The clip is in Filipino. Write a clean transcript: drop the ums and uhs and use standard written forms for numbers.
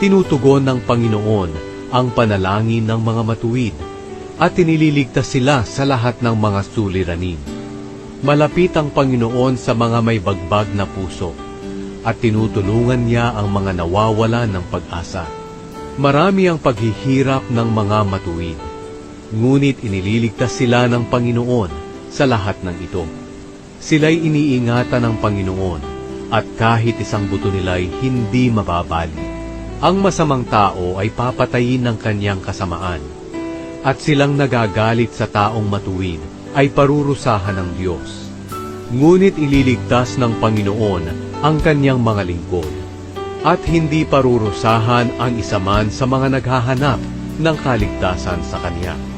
tinutugon ng Panginoon ang panalangin ng mga matuwid at tinililigtas sila sa lahat ng mga suliranin. Malapit ang Panginoon sa mga may bagbag na puso at tinutulungan niya ang mga nawawala ng pag-asa. Marami ang paghihirap ng mga matuwid, ngunit iniligtas sila ng Panginoon sa lahat ng ito. Sila'y iniingatan ng Panginoon at kahit isang buto nila'y hindi mababali. Ang masamang tao ay papatayin ng kanyang kasamaan, at silang nagagalit sa taong matuwid ay parurusahan ng Diyos. Ngunit ililigtas ng Panginoon ang kanyang mga lingkod, at hindi parurusahan ang isa man sa mga naghahanap ng kaligtasan sa Kanya.